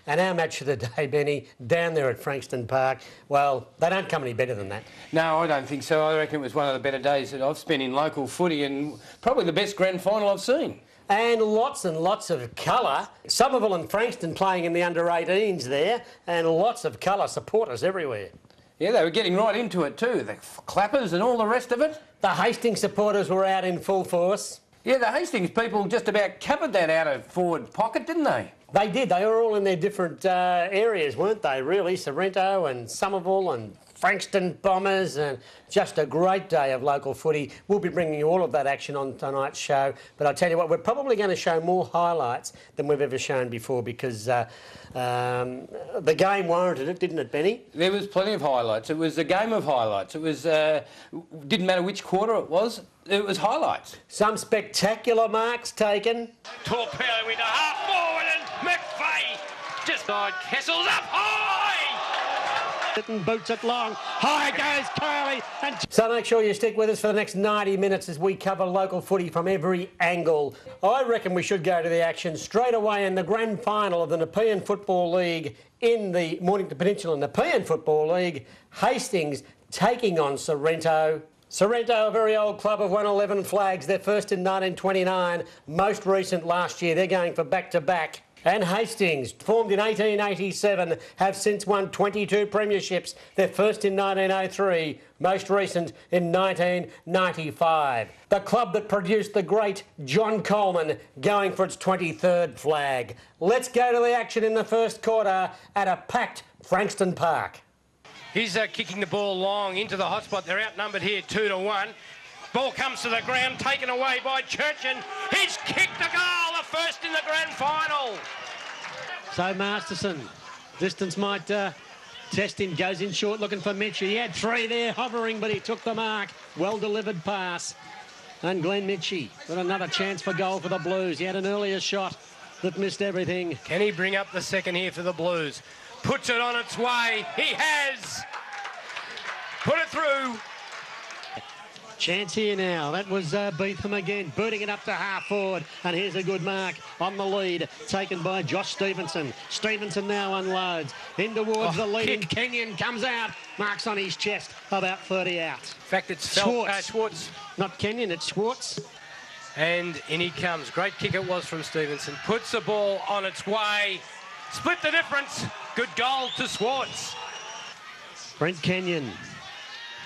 And our match of the day, Benny, down there at Frankston Park, well, they don't come any better than that. No, I don't think so. I reckon it was one of the better days that I've spent in local footy and probably the best grand final I've seen. And lots of colour. Somerville and Frankston playing in the under-18s there, and lots of colour, supporters everywhere. Yeah, they were getting right into it too, the clappers and all the rest of it. The Hastings supporters were out in full force. Yeah, the Hastings people just about covered that out of forward pocket, didn't they? They did. They were all in their different areas, weren't they, really? Sorrento and Somerville and Frankston Bombers, and just a great day of local footy. We'll be bringing you all of that action on tonight's show. But I'll tell you what, we're probably going to show more highlights than we've ever shown before because the game warranted it, didn't it, Benny? There was plenty of highlights. It was a game of highlights. It was didn't matter which quarter it was highlights. Some spectacular marks taken. Torpedo into half forward and McVeigh just side Kessel's up high. And boots it long. High goes Curly. So make sure you stick with us for the next 90 minutes as we cover local footy from every angle. I reckon we should go to the action straight away in the grand final of the Nepean Football League in the Mornington Peninsula Nepean Football League. Hastings taking on Sorrento. Sorrento, a very old club, have won 11 flags. They're first in 1929, most recent last year. They're going for back-to-back. And Hastings, formed in 1887, have since won 22 premierships. They're first in 1903, most recent in 1995. The club that produced the great John Coleman going for its 23rd flag. Let's go to the action in the first quarter at a packed Frankston Park. He's kicking the ball long into the hot spot. They're outnumbered here 2-1. Ball comes to the ground, taken away by Churchin. He's kicked a goal, the first in the grand final. So Masterson, distance might test him, goes in short looking for Mitchie. He had three there hovering, but he took the mark. Well delivered pass. And Glenn Mitchie with another chance for goal for the Blues. He had an earlier shot that missed everything. Can he bring up the second here for the Blues? Puts it on its way. He has. Put it through. Chance here now. That was Beetham again, booting it up to half forward. And here's a good mark on the lead, taken by Josh Stevenson. Stevenson now unloads. In towards the lead, and Kenyon comes out. Marks on his chest, about 30 out. In fact, it's Schwartz. Not Kenyon, it's Schwartz. And in he comes. Great kick it was from Stevenson. Puts the ball on its way. Split the difference. Good goal to Schwartz. Brent Kenyon.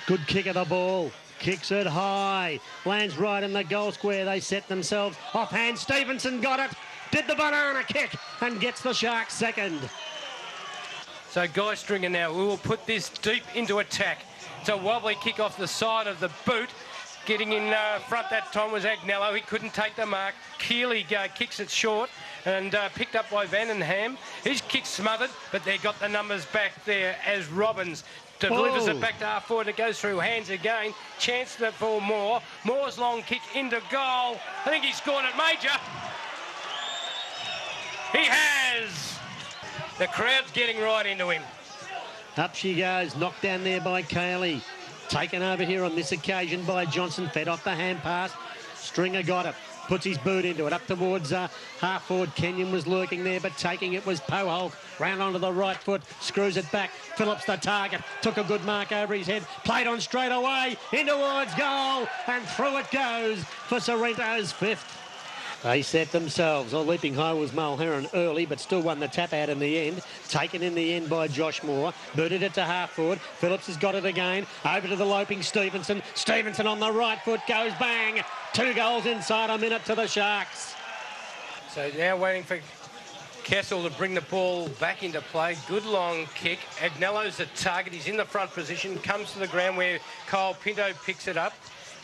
Good kick of the ball. Kicks it high, lands right in the goal square. They set themselves offhand. Stevenson got it, did the banana kick and gets the Sharks second. So Guy Stringer now, we will put this deep into attack. It's a wobbly kick off the side of the boot. Getting in front that time was Agnello. He couldn't take the mark. Keeley kicks it short and picked up by Vandenham. His kick smothered, but they got the numbers back there as Robbins delivers it back to half forward. It goes through hands again. Chance for Moore. Moore's long kick into goal. I think he scored it major. He has. The crowd's getting right into him. Up she goes. Knocked down there by Cayley. Taken over here on this occasion by Johnson. Fed off the hand pass. Stringer got it. Puts his boot into it. Up towards half forward. Kenyon was lurking there, but taking it was Poholk. Round onto the right foot. Screws it back. Phillips the target. Took a good mark over his head. Played on straight away. In towards goal. And through it goes for Sorrento's fifth. They set themselves. Oh, leaping high was Mulherron early, but still won the tap out in the end. Taken in the end by Josh Moore. Booted it to half forward. Phillips has got it again. Over to the loping Stevenson. Stevenson on the right foot goes bang. 2 goals inside a minute to the Sharks. So now waiting for Kessel to bring the ball back into play. Good long kick. Agnello's the target. He's in the front position. Comes to the ground where Kyle Pinto picks it up.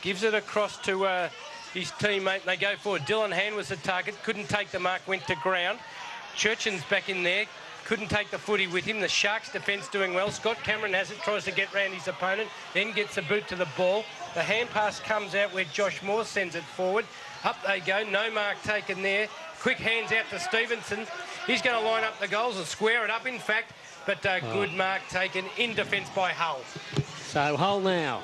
Gives it across to his teammate. They go forward. Dylan Hand was the target. Couldn't take the mark. Went to ground. Churchin's back in there. Couldn't take the footy with him. The Sharks defence doing well. Scott Cameron has it. Tries to get round his opponent. Then gets a boot to the ball. The hand pass comes out where Josh Moore sends it forward. Up they go. No mark taken there. Quick hands out to Stevenson. He's going to line up the goals and square it up, in fact. But good mark taken in defence by Hull. So Hull now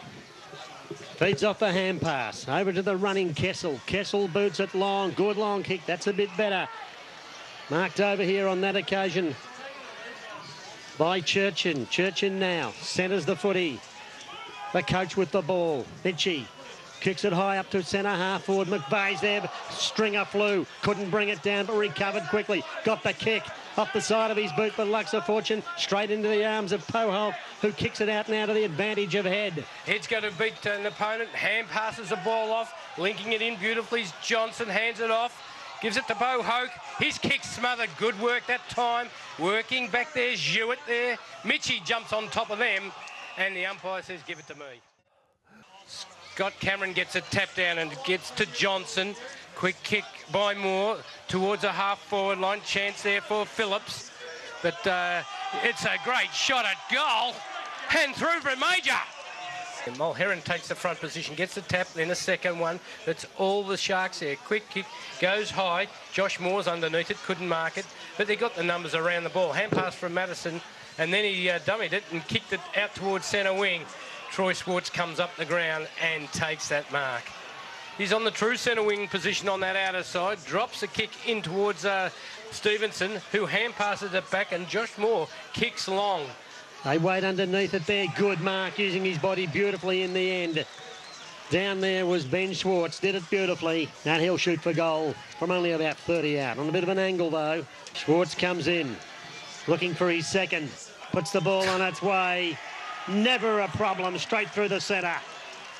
feeds off the hand pass. Over to the running Kessel. Kessel boots it long. Good long kick. That's a bit better. Marked over here on that occasion by Churchin. Churchin now centres the footy. The coach with the ball. Mitchie kicks it high up to centre half forward. McVeigh's there. Stringer flew. Couldn't bring it down, but recovered quickly. Got the kick off the side of his boot, but Lux of Fortune straight into the arms of Pohol, who kicks it out now to the advantage of Head. Head's going to beat an opponent. Hand passes the ball off, linking it in beautifully. Johnson hands it off. Gives it to Bo Hoke. His kick smothered. Good work that time. Working back there. Hewitt there. Mitchie jumps on top of them. And the umpire says, give it to me. Scott Cameron gets it tapped down and gets to Johnson. Quick kick by Moore towards a half-forward line. Chance there for Phillips. But it's a great shot at goal. And through for Major. And Mulherron takes the front position, gets the tap, then a second one. That's all the Sharks there. Quick kick, goes high. Josh Moore's underneath it, couldn't mark it. But they got the numbers around the ball. Hand pass from Madison, and then he dummied it and kicked it out towards centre wing. Troy Swartz comes up the ground and takes that mark. He's on the true centre wing position on that outer side, drops the kick in towards Stevenson, who hand passes it back, and Josh Moore kicks long. They wait underneath it there. Good mark, using his body beautifully in the end. Down there was Ben Schwartz, did it beautifully. And he'll shoot for goal from only about 30 out. On a bit of an angle though. Schwartz comes in, looking for his second. Puts the ball on its way. Never a problem, straight through the centre.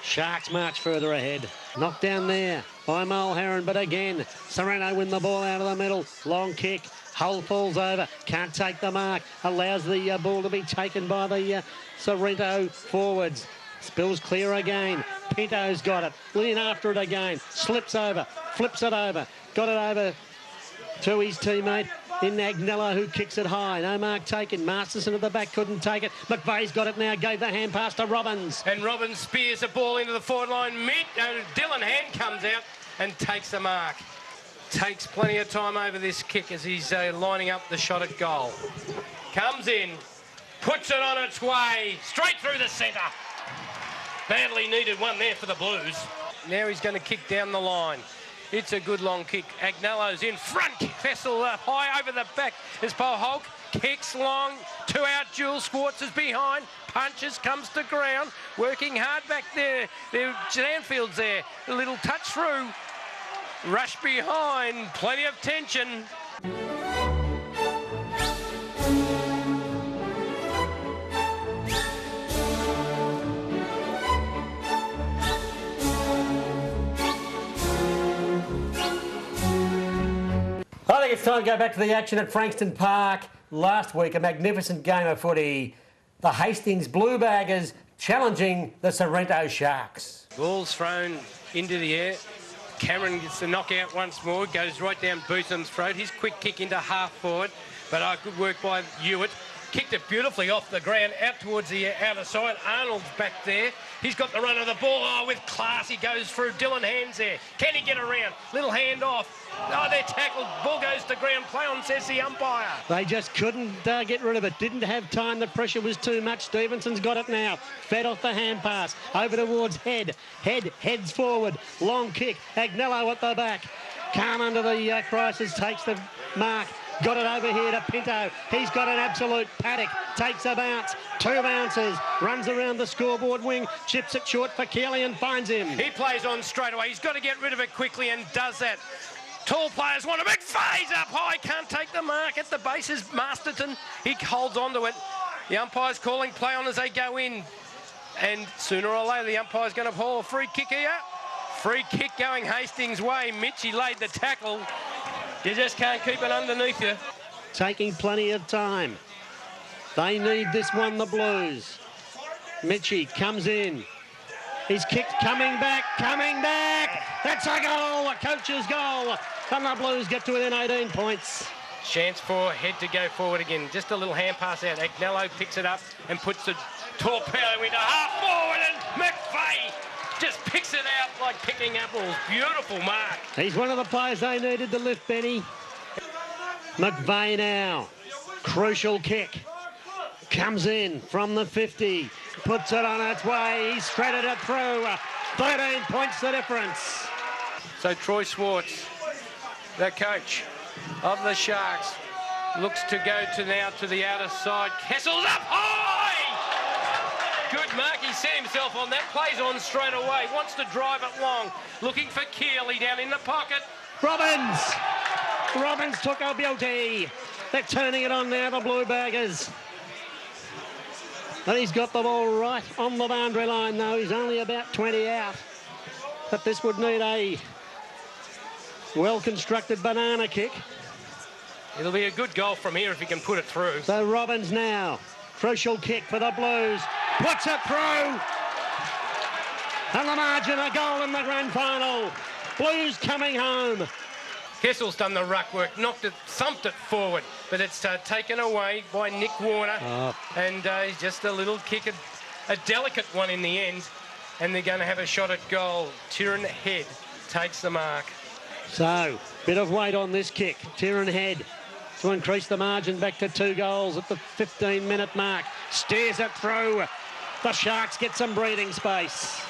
Sharks march further ahead. Knocked down there by Mulherron, but again, Sorrento win the ball out of the middle. Long kick. Hull falls over, can't take the mark, allows the ball to be taken by the Sorrento forwards. Spills clear again. Pinto's got it, in after it again, slips over, flips it over, got it over to his teammate in Agnello, who kicks it high. No mark taken. Masterson at the back couldn't take it. McVeigh's got it now, gave the hand pass to Robbins. And Robbins spears the ball into the forward line. Dylan Hand comes out and takes the mark. Takes plenty of time over this kick as he's lining up the shot at goal. Comes in, puts it on its way, straight through the centre. Badly needed one there for the Blues. Now he's going to kick down the line. It's a good long kick. Agnello's in front. Fessel high over the back as Paul Hulk kicks long. 2 out. Jules Schwartz is behind. Punches, comes to ground. Working hard back there. Stanfield's there. A little touch through. Rush behind, plenty of tension. I think it's time to go back to the action at Frankston Park. Last week, a magnificent game of footy. The Hastings Bluebaggers challenging the Sorrento Sharks. Ball's thrown into the air. Cameron gets the knockout once more, goes right down Bootham's throat. His quick kick into half forward, but good work by Hewitt. Kicked it beautifully off the ground, out towards the outer side. Arnold's back there. He's got the run of the ball. Oh, with class, he goes through. Dylan Hand's there. Can he get around? Little hand off. Oh, they're tackled. Ball goes to ground. Play on, says the umpire. They just couldn't get rid of it. Didn't have time. The pressure was too much. Stevenson's got it now. Fed off the hand pass. Over towards Head. Heads forward. Long kick. Agnello at the back. Calm under the crisis. Takes the mark. Got it over here to Pinto. He's got an absolute paddock. Takes a bounce. 2 bounces. Runs around the scoreboard wing. Chips it short for Kelly and finds him. He plays on straight away. He's got to get rid of it quickly and does that. Tall players want a big phase up high. Can't take the mark at the bases. Masterton, he holds on to it. The umpire's calling play on as they go in. And sooner or later, the umpire's going to pull a free kick here. Free kick going Hastings' way. Mitchie laid the tackle. You just can't keep it underneath you. Taking plenty of time. They need this one, the Blues. Mitchie comes in. He's kicked, coming back. That's a goal, a coach's goal. And the Blues get to within 18 points. Chance for Head to go forward again. Just a little hand pass out. Agnello picks it up and puts the torpedo into half forward, and McVeigh just picks it out like picking apples. Beautiful mark. He's one of the players they needed to lift, Benny. McVeigh now. Crucial kick. Comes in from the 50. Puts it on its way. He's threaded it through. 13 points the difference. So Troy Swartz, the coach of the Sharks, Looks to go now to the outer side. Kessel's up high! Good mark. He set himself on that. Plays on straight away. Wants to drive it long. Looking for Keeley down in the pocket. Robbins took a beauty. They're turning it on now, the Blue Baggers. And he's got the ball right on the boundary line, though. He's only about 20 out. But this would need a well-constructed banana kick. It'll be a good goal from here if he can put it through. So Robbins now. Crucial kick for the Blues. Puts it through. And the margin, a goal in the grand final. Blues coming home. Kessel's done the ruck work, knocked it, thumped it forward, but it's taken away by Nick Warner. And he's just a little kick, a delicate one in the end. And they're going to have a shot at goal. Tyrone Head takes the mark. So, bit of weight on this kick. Tyrone Head to increase the margin back to 2 goals at the 15-minute mark. Steers it through. The Sharks get some breathing space.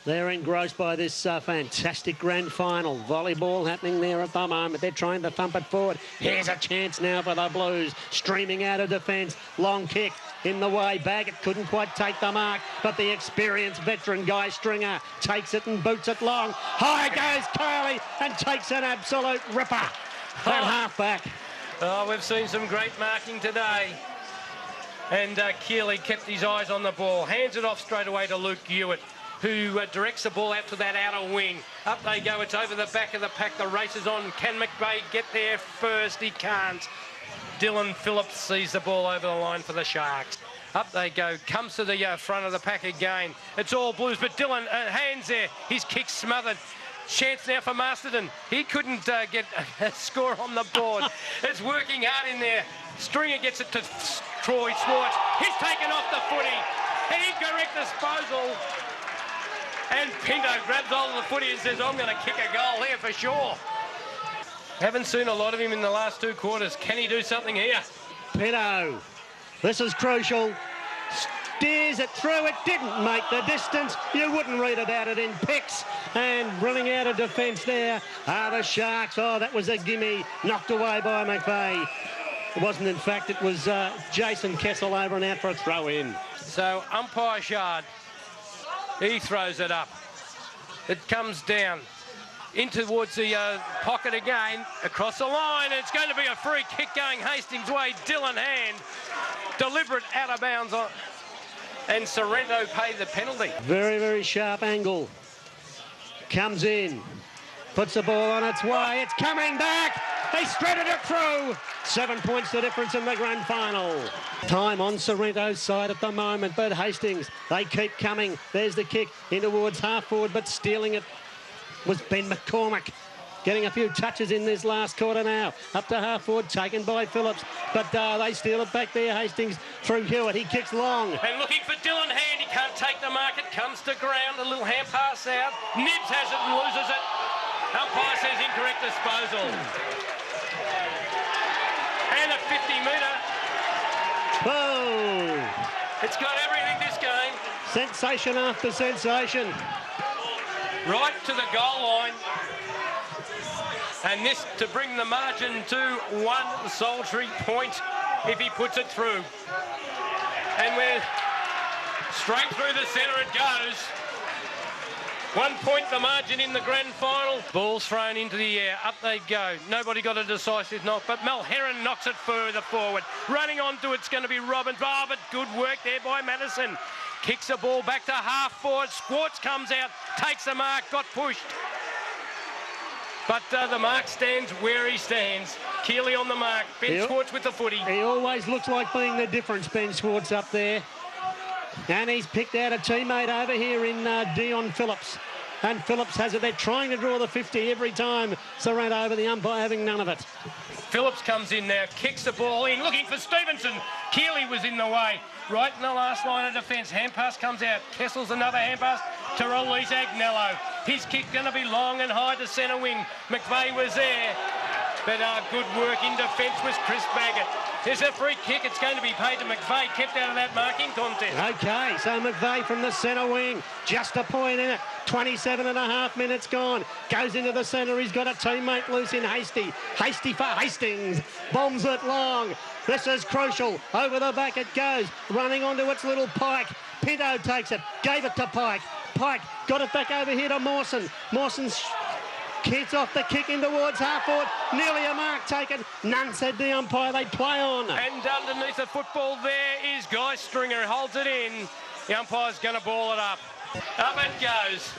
They're engrossed by this fantastic grand final. Volleyball happening there at the moment. They're trying to thump it forward. Here's a chance now for the Blues. Streaming out of defence. Long kick in the way. Baggett couldn't quite take the mark, but the experienced veteran Guy Stringer takes it and boots it long. High goes Curley and takes an absolute ripper at half-back. Oh, we've seen some great marking today. And Keeley kept his eyes on the ball. Hands it off straight away to Luke Hewitt, who directs the ball out to that outer wing. Up they go. It's over the back of the pack. The race is on. Can McVeigh get there first? He can't. Dylan Phillips sees the ball over the line for the Sharks. Up they go. Comes to the front of the pack again. It's all Blues, but Dylan, hands there. His kick smothered. Chance now for Masterton. He couldn't get a score on the board. It's working hard in there. Stringer gets it to Troy Schwartz. He's taken off the footy. An incorrect disposal. And Pinto grabs hold of the footy and says, I'm going to kick a goal here for sure. Haven't seen a lot of him in the last 2 quarters. Can he do something here? Pinto. This is crucial. Steers it through. It didn't make the distance. You wouldn't read about it in pics. And running out of defence there are the Sharks. Oh, that was a gimme. Knocked away by McVeigh. It wasn't, in fact, it was Jason Kessel over and out for a throw-in. So umpire Shard, he throws it up. It comes down in towards the pocket again, across the line. It's going to be a free kick going Hastings' way. Dylan Hand, deliberate out of bounds on, and Sorrento paid the penalty. Very, very sharp angle. Comes in, puts the ball on its way. It's coming back. They threaded it through. 7 points the difference in the grand final. Time on Sorrento's side at the moment, but Hastings, they keep coming. There's the kick in towards half forward, but stealing it was Ben McCormack. Getting a few touches in this last quarter now. Up to half forward, taken by Phillips, but they steal it back there. Hastings through Hewitt. He kicks long. And looking for Dylan Hand. He can't take the mark. It comes to ground. A little hand pass out. Nibbs has it and loses it. Umpire says incorrect disposal. And a 50-metre. Whoa! It's got everything, this game. Sensation after sensation. Right to the goal line. And this to bring the margin to 1 solitary point if he puts it through. And we're straight through the centre it goes. 1 point the margin in the grand final. Ball's thrown into the air. Up they go. Nobody got a decisive knock, but Mel Heron knocks it further forward. Running onto it's going to be Robbins. Oh, but good work there by Madison. Kicks the ball back to half forward. Schwartz comes out, takes the mark, got pushed. But the mark stands where he stands. Keeley on the mark. Ben Schwartz with the footy. He always looks like being the difference, Ben Schwartz up there. And he's picked out a teammate over here in Dion Phillips. And Phillips has it. They're trying to draw the 50 every time. Sorrento over the umpire having none of it. Phillips comes in now, kicks the ball in, looking for Stevenson. Keeley was in the way. Right in the last line of defence. Hand pass comes out. Kessel's another hand pass to release Agnello. His kick going to be long and high to centre wing. McVeigh was there. But good work in defence was Chris Baggett. There's a free kick. It's going to be paid to McVeigh, kept out of that marking contest. Okay, so McVeigh from the centre wing, just a point in it. 27 and a half minutes gone. Goes into the centre. He's got a teammate loose in Hasty. Hasty for Hastings. Bombs it long. This is crucial. Over the back it goes. Running onto its little Pike. Pinto takes it. Gave it to Pike. Pike got it back over here to Mawson. Mawson's kids off the kick in towards half forward. Nearly a mark taken. None, said the umpire. They play on. And underneath the football there is Guy Stringer. Holds it in. The umpire's going to ball it up. Up it goes.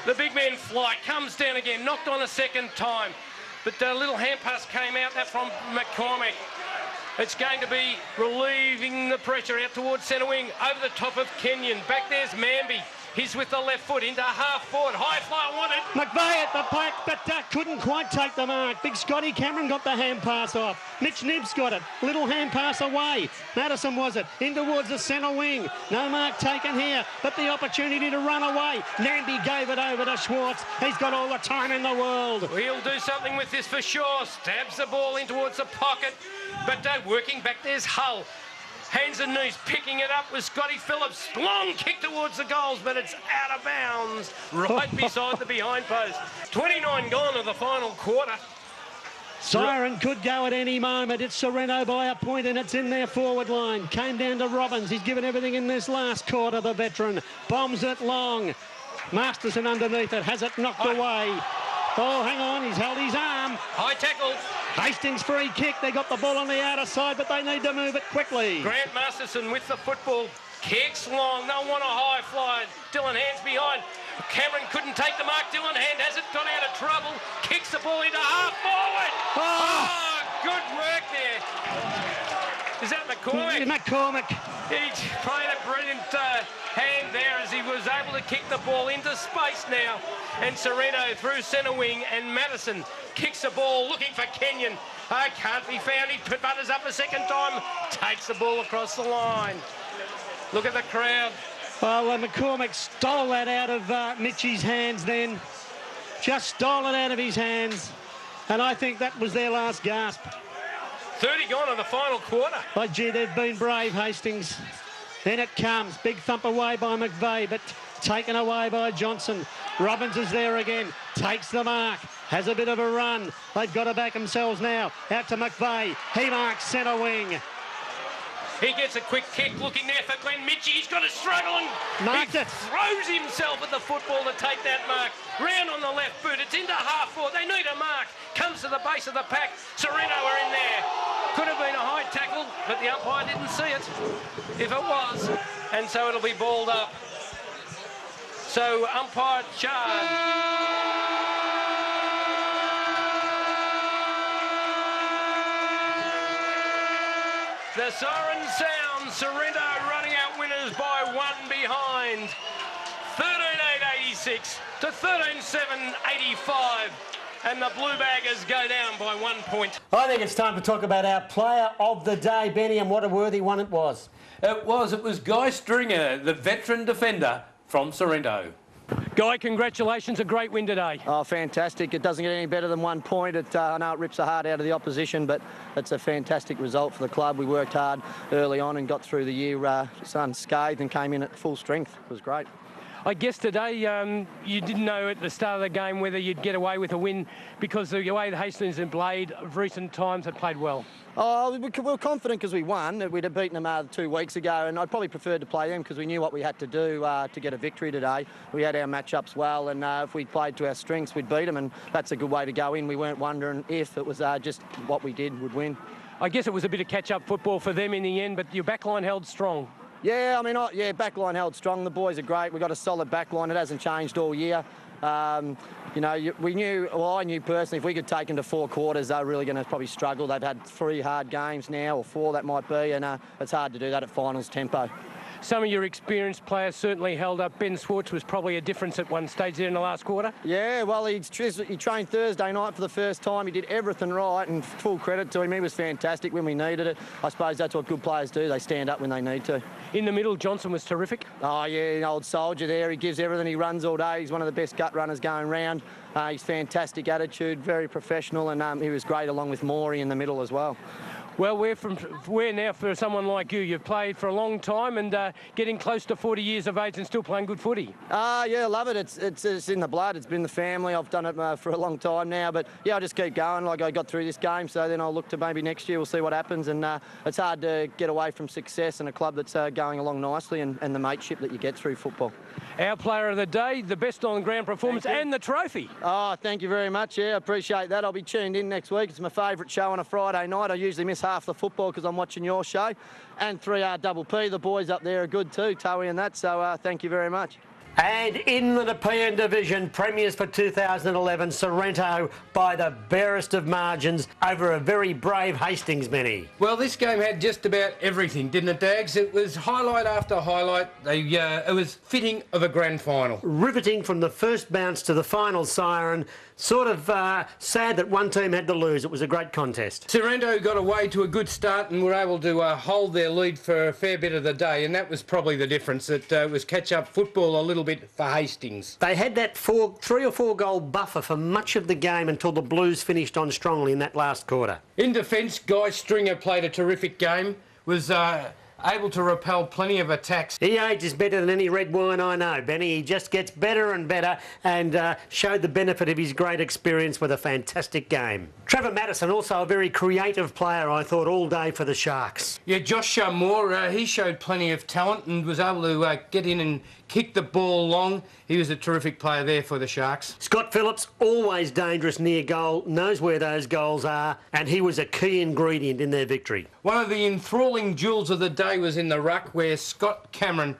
The big man flight comes down again. Knocked on a second time. But the little hand pass came out. That from McCormick. It's going to be relieving the pressure out towards centre wing. Over the top of Kenyon. Back there's Manby. He's with the left foot into half forward. High fly wanted. McVeigh at the pack, but couldn't quite take the mark. Big Scotty Cameron got the hand pass off. Mitch Nibbs got it. Little hand pass away. Madison was it. In towards the centre wing. No mark taken here, but the opportunity to run away. Namby gave it over to Schwartz. He's got all the time in the world. He'll do something with this for sure. Stabs the ball in towards the pocket, but working back there's Hull. Hands and knees, picking it up with Scotty Phillips. Long kick towards the goals, but it's out of bounds, right beside the behind post. 29 gone of the final quarter. Siren could go at any moment. It's Sorrento by a point, and it's in their forward line. Came down to Robbins. He's given everything in this last quarter, the veteran. Bombs it long. Masterson underneath it. Has it knocked away. Oh, hang on. He's held his arm. High tackle. Hastings free kick. They got the ball on the outer side, but they need to move it quickly. Grant Masterson with the football. Kicks long. They'll want a high fly. Dylan Hand's behind. Cameron couldn't take the mark. Dylan Hand hasn't got out of trouble. Kicks the ball into half forward. Oh, good work there. Is that McCormick? McCormick. He played a brilliant hand there as he was able to kick the ball into space now. And Sorrento through centre wing, and Madison kicks the ball looking for Kenyon. Can't be found. He butters up a second time. Takes the ball across the line. Look at the crowd. Well, McCormick stole that out of Mitchie's hands then. Just stole it out of his hands. And I think that was their last gasp. 30 gone in the final quarter. Oh, gee, they've been brave, Hastings. Then it comes. Big thump away by McVeigh, but taken away by Johnson. Robbins is there again. Takes the mark. Has a bit of a run. They've got to back themselves now. Out to McVeigh. He marks centre wing. He gets a quick kick looking there for Glenn Mitchie. He's got to struggle and marked it. Throws himself at the football to take that mark. Round on the left foot. It's into half forward. They need a mark. Comes to the base of the pack. Sorrento are in there. Could have been a high tackle, but the umpire didn't see it, if it was. And so it'll be balled up. So umpire charge. The siren sounds. Sorrento running out winners by one behind. 13.886 to 13.785. And the Blue Baggers go down by 1 point. I think it's time to talk about our player of the day, Benny, and what a worthy one it was. It was Guy Stringer, the veteran defender from Sorrento. Guy, congratulations, a great win today. Oh, fantastic. It doesn't get any better than 1 point. I know it rips the heart out of the opposition, but it's a fantastic result for the club. We worked hard early on and got through the year unscathed and came in at full strength. It was great. I guess today you didn't know at the start of the game whether you'd get away with a win because the way the Hastings and Blade of recent times had played well. Oh, we were confident because we won. We'd have beaten them 2 weeks ago, and I'd probably preferred to play them because we knew what we had to do to get a victory today. We had our matchups well, and if we played to our strengths, we'd beat them, and that's a good way to go in. We weren't wondering if it was just what we did would win. I guess it was a bit of catch-up football for them in the end, but your backline held strong. Yeah, I mean, backline held strong. The boys are great. We've got a solid backline. It hasn't changed all year. You know, I knew personally if we could take them to 4 quarters, they're really going to probably struggle. They've had 3 hard games now, or 4 that might be, and it's hard to do that at finals tempo. Some of your experienced players certainly held up. Ben Schwartz was probably a difference at one stage there in the last quarter. Yeah, well, he trained Thursday night for the first time. He did everything right, and full credit to him. He was fantastic when we needed it. I suppose that's what good players do. They stand up when they need to. In the middle, Johnson was terrific. Oh, yeah, an old soldier there. He gives everything. He runs all day. He's one of the best gut runners going round. He's fantastic attitude, very professional, and he was great along with Morey in the middle as well. Well, we're now for someone like you. You've played for a long time and getting close to 40 years of age and still playing good footy. Yeah, I love it. It's in the blood. It's been the family. I've done it for a long time now. But, yeah, I just keep going. Like, I got through this game, so then I'll look to maybe next year. We'll see what happens. And it's hard to get away from success and a club that's going along nicely and the mateship that you get through football. Our player of the day, the best on-ground performance and the trophy. Oh, thank you very much. Yeah, I appreciate that. I'll be tuned in next week. It's my favourite show on a Friday night. I usually miss half the football because I'm watching your show. And 3RPP, the boys up there are good too, Towie and that. So thank you very much. And in the Nepean division, premiers for 2011, Sorrento by the barest of margins over a very brave Hastings, Benny. Well, this game had just about everything, didn't it, Dags? It was highlight after highlight. It was fitting of a grand final. Riveting from the first bounce to the final siren. Sort of sad that one team had to lose. It was a great contest. Sorrento got away to a good start and were able to hold their lead for a fair bit of the day, and that was probably the difference. It was catch-up football a little bit for Hastings. They had that 3 or 4 goal buffer for much of the game until the Blues finished on strongly in that last quarter. In defence, Guy Stringer played a terrific game, was able to repel plenty of attacks. He ages better than any red wine I know, Benny. He just gets better and better and showed the benefit of his great experience with a fantastic game. Trevor Madison, also a very creative player, I thought, all day for the Sharks. Yeah, Josh Moore, he showed plenty of talent and was able to get in and kick the ball long. He was a terrific player there for the Sharks. Scott Phillips, always dangerous near goal, knows where those goals are, and he was a key ingredient in their victory. One of the enthralling jewels of the day was in the ruck, where Scott Cameron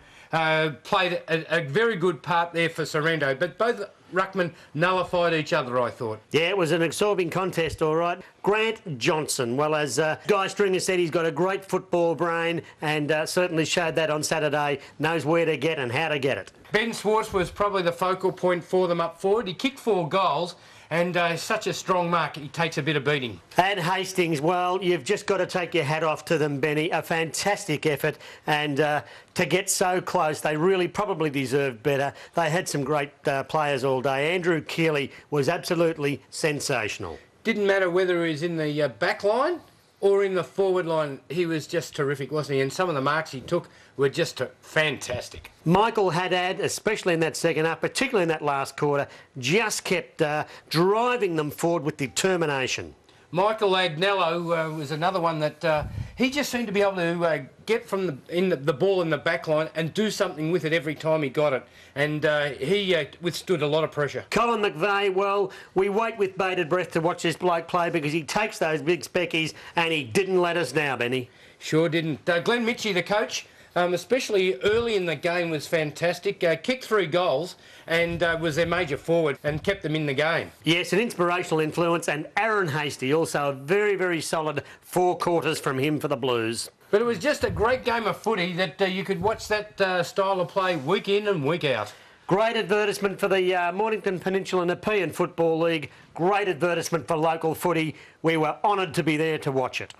played a very good part there for Sorrento, but both ruckmen nullified each other, I thought. Yeah, it was an absorbing contest, all right. Grant Johnson, well, as Guy Stringer said, he's got a great football brain and certainly showed that on Saturday, knows where to get and how to get it. Ben Swartz was probably the focal point for them up forward. He kicked 4 goals and such a strong mark, he takes a bit of beating. And Hastings, well, you've just got to take your hat off to them, Benny. A fantastic effort, and to get so close, they really probably deserved better. They had some great players all day. Andrew Keeley was absolutely sensational. Didn't matter whether he was in the back line or in the forward line, he was just terrific, wasn't he? And some of the marks he took were just fantastic. Michael Haddad, especially in that second half, particularly in that last quarter, just kept driving them forward with determination. Michael Agnello was another one that he just seemed to be able to get from the ball in the back line and do something with it every time he got it. And he withstood a lot of pressure. Colin McVeigh, well, we wait with bated breath to watch this bloke play because he takes those big speckies and he didn't let us down, Benny. Sure didn't. Glenn Mitchie, the coach, especially early in the game, was fantastic. Kicked 3 goals and was their major forward and kept them in the game. Yes, an inspirational influence, and Aaron Hasty, also a very, very solid 4 quarters from him for the Blues. But it was just a great game of footy that you could watch that style of play week in and week out. Great advertisement for the Mornington Peninsula Nepean Football League. Great advertisement for local footy. We were honoured to be there to watch it.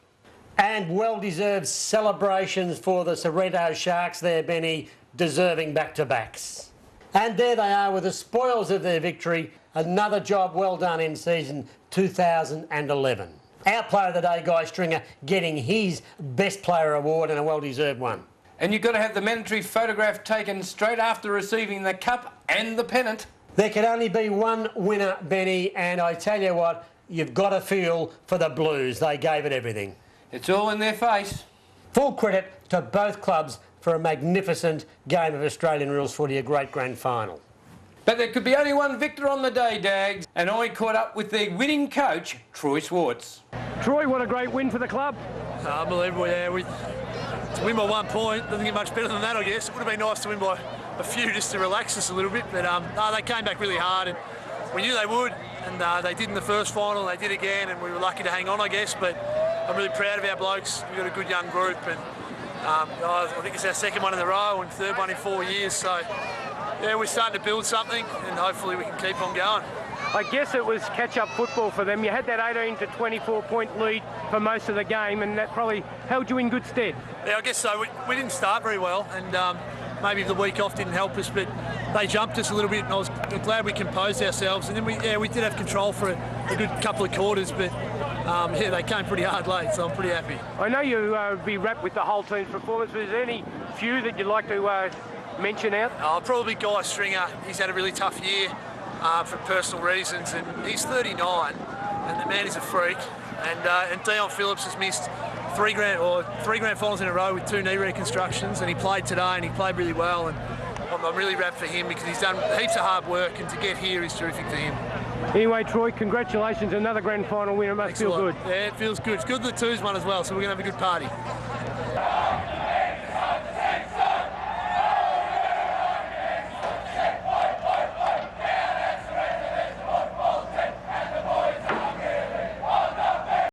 And well-deserved celebrations for the Sorrento Sharks there, Benny, deserving back-to-backs. And there they are with the spoils of their victory. Another job well done in season 2011. Our player of the day, Guy Stringer, getting his Best Player award, and a well-deserved one. And you've got to have the mandatory photograph taken straight after receiving the cup and the pennant. There can only be one winner, Benny, and I tell you what, you've got to feel for the Blues. They gave it everything. It's all in their face. Full credit to both clubs for a magnificent game of Australian rules footy, a great grand final. But there could be only one victor on the day, Dags, and I caught up with their winning coach, Troy Swartz. Troy, what a great win for the club. Unbelievable, yeah. To win by 1 point, doesn't get much better than that, I guess. It would have been nice to win by a few just to relax us a little bit, but no, they came back really hard, and we knew they would, and they did in the first final, they did again, and we were lucky to hang on, I guess, but I'm really proud of our blokes. We've got a good young group, and I think it's our 2nd one in a row and 3rd one in 4 years, so yeah, we're starting to build something, and hopefully we can keep on going. I guess it was catch-up football for them. You had that 18 to 24-point lead for most of the game, and that probably held you in good stead. Yeah, I guess so. We didn't start very well, and maybe the week off didn't help us, but they jumped us a little bit, and I was glad we composed ourselves. And then we did have control for a good couple of quarters, but yeah, they came pretty hard late, so I'm pretty happy. I know you be wrapped with the whole team's performance, but is there any few that you'd like to mention out? Probably Guy Stringer. He's had a really tough year for personal reasons, and he's 39, and the man is a freak. And Dion Phillips has missed three grand finals in a row with 2 knee reconstructions, and he played today, and he played really well. And I'm really wrapped for him because he's done heaps of hard work, and to get here is terrific for him. Anyway, Troy, congratulations, another grand final win. It must feel good. Yeah, it feels good. It's good that 2's won as well, so we're going to have a good party.